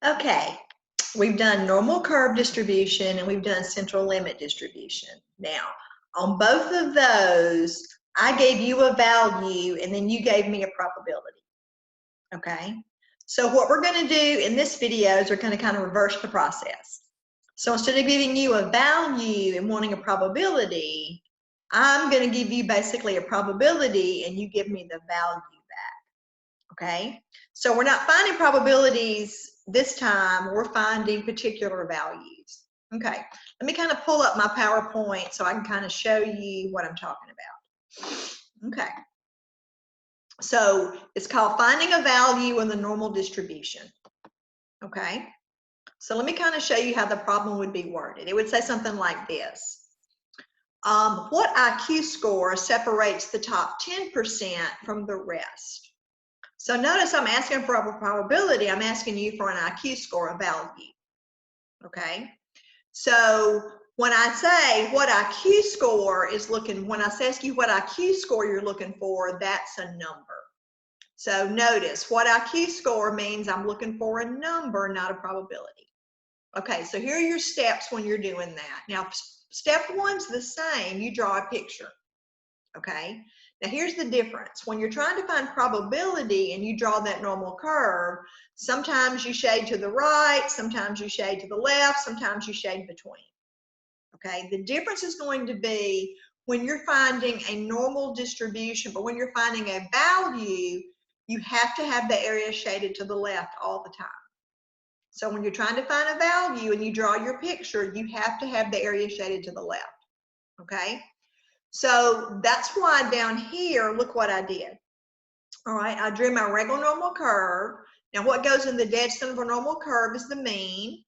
Okay, we've done normal curve distribution and we've done central limit distribution. Now, on both of those, I gave you a value and then you gave me a probability. Okay, so what we're going to do in this video is we're going to kind of reverse the process. So instead of giving you a value and wanting a probability, I'm going to give you basically a probability and you give me the value back. Okay, so we're not finding probabilities this time, we're finding particular values. Okay, let me kind of pull up my PowerPoint so I can kind of show you what I'm talking about. Okay, so it's called finding a value in the normal distribution. Okay, so let me kind of show you how the problem would be worded. It would say something like this. What IQ score separates the top 10% from the rest? So notice I'm asking for a probability. I'm asking you for an IQ score, a value. Okay, so when I say what IQ score is looking, when I ask you what IQ score you're looking for, that's a number. So notice what IQ score means I'm looking for a number, not a probability. Okay, so here are your steps when you're doing that. Now, step one's the same. You draw a picture. Okay, now here's the difference. When you're trying to find probability and you draw that normal curve, sometimes you shade to the right, sometimes you shade to the left, sometimes you shade between. Okay, the difference is going to be when you're finding a normal distribution, but when you're finding a value, you have to have the area shaded to the left all the time. So when you're trying to find a value and you draw your picture, you have to have the area shaded to the left. Okay, so that's why down here, look what I did. All right, I drew my regular normal curve. Now what goes in the dead center of a normal curve is the mean.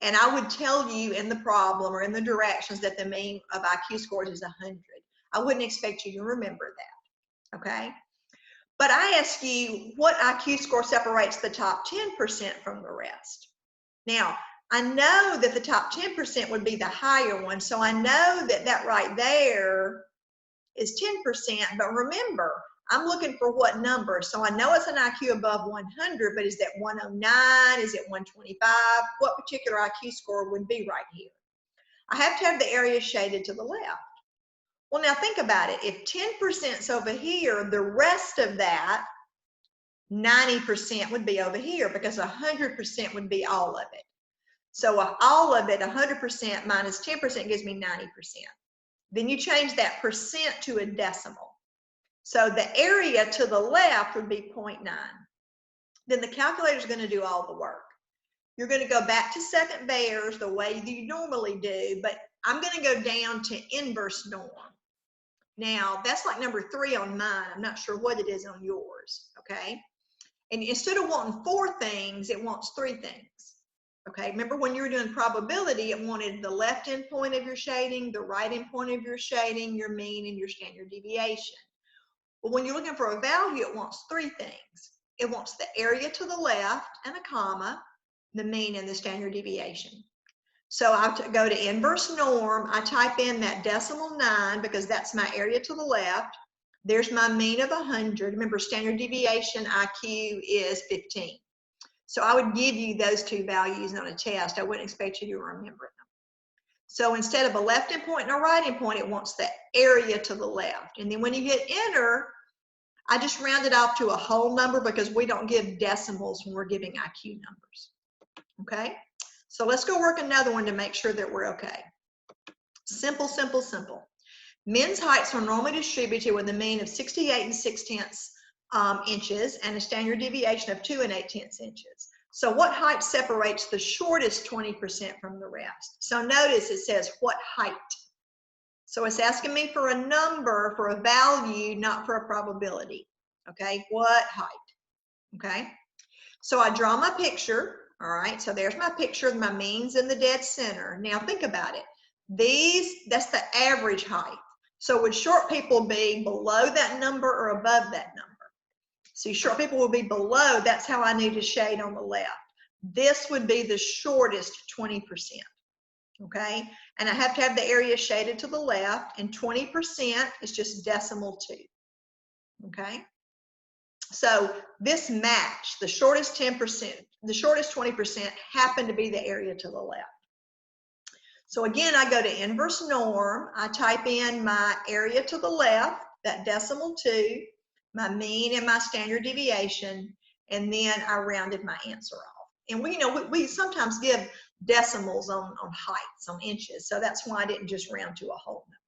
And I would tell you in the problem or in the directions that the mean of IQ scores is 100. I wouldn't expect you to remember that, okay? But I ask you, what IQ score separates the top 10% from the rest? Now, I know that the top 10% would be the higher one, so I know that that right there is 10%, but remember, I'm looking for what number. So I know it's an IQ above 100, but is that 109? Is it 125? What particular IQ score would be right here? I have to have the area shaded to the left. Well, now think about it. If 10% is over here, the rest of that, 90% would be over here because 100% would be all of it. So all of it, 100% minus 10% gives me 90%. Then you change that percent to a decimal. So the area to the left would be 0.9. Then the calculator is going to do all the work. You're going to go back to second Bayes the way you normally do, but I'm going to go down to inverse norm. Now, that's like number 3 on mine. I'm not sure what it is on yours, okay? And instead of wanting 4 things, it wants 3 things. Okay, remember when you were doing probability, it wanted the left end point of your shading, the right end point of your shading, your mean, and your standard deviation. Well, when you're looking for a value, it wants 3 things. It wants the area to the left and a comma, the mean and the standard deviation. So I go to inverse norm. I type in that decimal 9 because that's my area to the left. There's my mean of 100. Remember, standard deviation IQ is 15. So I would give you those 2 values on a test. I wouldn't expect you to remember them. So instead of a left end point and a right end point, it wants the area to the left. And then when you hit enter, I just round it off to a whole number because we don't give decimals when we're giving IQ numbers. Okay, so let's go work another one to make sure that we're okay. Simple, simple, simple. Men's heights are normally distributed with a mean of 68 6/10 inches and a standard deviation of 2 8/10 inches. So what height separates the shortest 20% from the rest? So notice it says what height. So it's asking me for a number, for a value, not for a probability. Okay, what height? Okay, so I draw my picture. All right, so there's my picture of my means in the dead center. Now think about it. That's the average height. So would short people be below that number or above that number? See, short people will be below. That's how I need to shade on the left. This would be the shortest 20%. Okay, and I have to have the area shaded to the left, and 20% is just decimal 2. Okay, So this match, the shortest 10%, the shortest 20% happened to be the area to the left. So again, I go to inverse norm. I type in my area to the left, that decimal 2, my mean and my standard deviation, and then I rounded my answer off. And we sometimes give decimals on heights, on inches, so that's why I didn't just round to a whole number.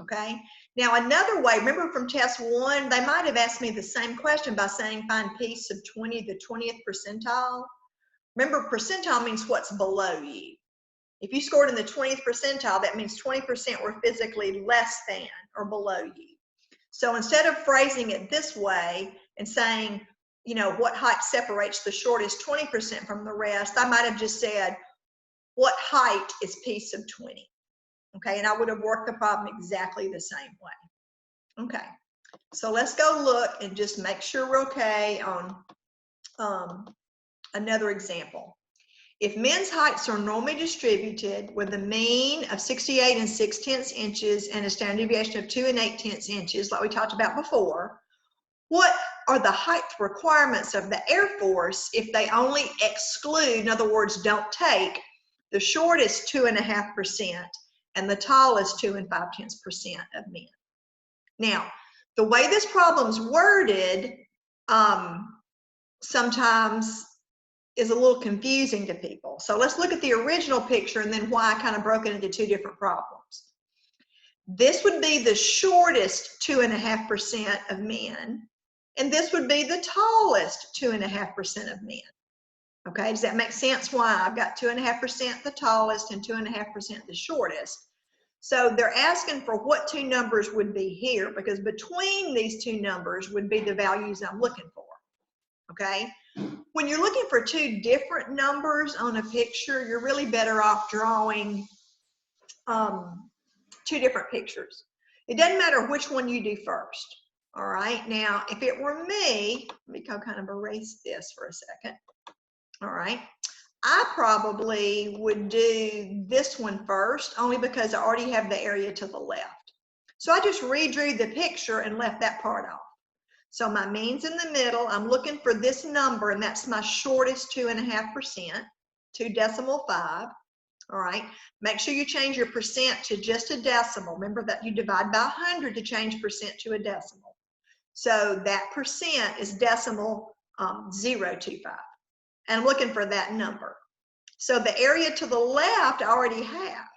Okay. Now another way, remember from test 1, they might have asked me the same question by saying find p sub 20, the 20th percentile. Remember, percentile means what's below you. If you scored in the 20th percentile, that means 20% were physically less than or below you. So instead of phrasing it this way and saying, what height separates the shortest 20% from the rest, I might have just said, what height is p sub 20? Okay, and I would have worked the problem exactly the same way. Okay, so let's go look and just make sure we're okay on another example. If men's heights are normally distributed with a mean of 68 6/10 inches and a standard deviation of 2 8/10 inches, like we talked about before, what are the height requirements of the Air Force if they only exclude, in other words, don't take the shortest 2.5% and the tallest 2 5/10% of men? Now, the way this problem's worded sometimes is a little confusing to people. So let's look at the original picture and then why I kind of broke it into 2 different problems. This would be the shortest 2.5% of men, and this would be the tallest 2.5% of men. Okay, does that make sense why I've got 2.5% the tallest and 2.5% the shortest? So they're asking for what 2 numbers would be here, because between these 2 numbers would be the values I'm looking for. Okay, when you're looking for 2 different numbers on a picture, you're really better off drawing 2 different pictures. It doesn't matter which one you do first. All right, now if it were me, let me kind of erase this for a second. All right, I probably would do this one first, only because I already have the area to the left. So I just redrew the picture and left that part off. So my mean's in the middle. I'm looking for this number, and that's my shortest 2.5%, 2.5. All right. Make sure you change your percent to just a decimal. Remember that you divide by 100 to change percent to a decimal. So that percent is decimal 0.25. And I'm looking for that number. So the area to the left I already have.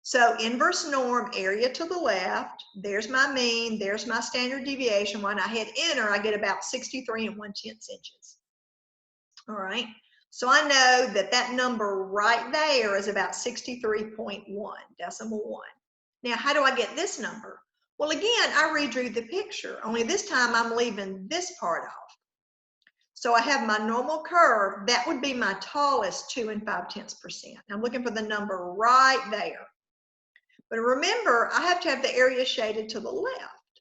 So inverse norm, area to the left, there's my mean, there's my standard deviation. When I hit enter, I get about 63 1/10 inches. All right, so I know that that number right there is about 63.1, decimal 1. Now, how do I get this number? Well, again, I redrew the picture, only this time I'm leaving this part off. So I have my normal curve, that would be my tallest 2 5/10%. I'm looking for the number right there. But remember, I have to have the area shaded to the left.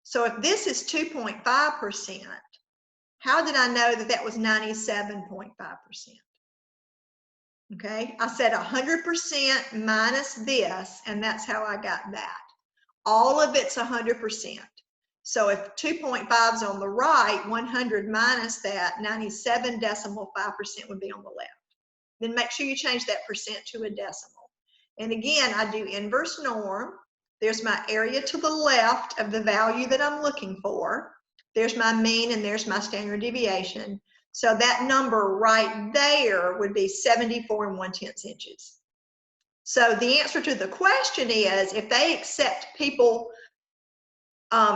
So if this is 2.5%, how did I know that that was 97.5%? Okay, I said 100% minus this, and that's how I got that. All of it's 100%. So if 2.5 is on the right, 100 minus that, 97.5% would be on the left. Then make sure you change that percent to a decimal. And again, I do inverse norm. There's my area to the left of the value that I'm looking for. There's my mean and there's my standard deviation. So that number right there would be 74 1/10 inches. So the answer to the question is, if they accept people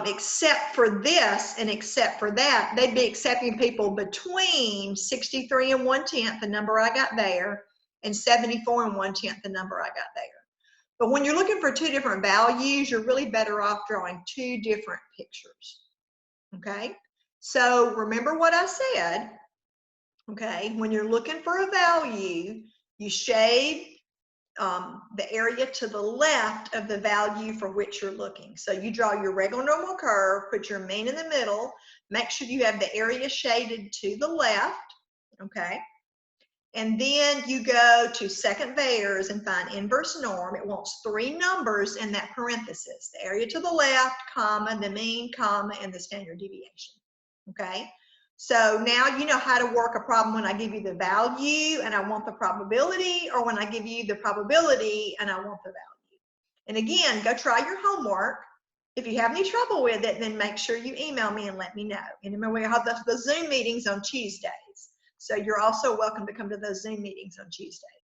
except for this and except for that, they'd be accepting people between 63 1/10, the number I got there, and 74 1/10, the number I got there. But when you're looking for 2 different values, you're really better off drawing 2 different pictures. Okay, so remember what I said. Okay, when you're looking for a value, you shade the area to the left of the value for which you're looking. So you draw your regular normal curve, put your mean in the middle, make sure you have the area shaded to the left, okay? And then you go to second theirs and find inverse norm. It wants 3 numbers in that parenthesis, the area to the left, comma, the mean, comma, and the standard deviation. okay? So now you know how to work a problem when I give you the value and I want the probability, or when I give you the probability and I want the value. And again, go try your homework. If you have any trouble with it, then make sure you email me and let me know. And remember, we have the Zoom meetings on Tuesdays. So you're also welcome to come to those Zoom meetings on Tuesdays.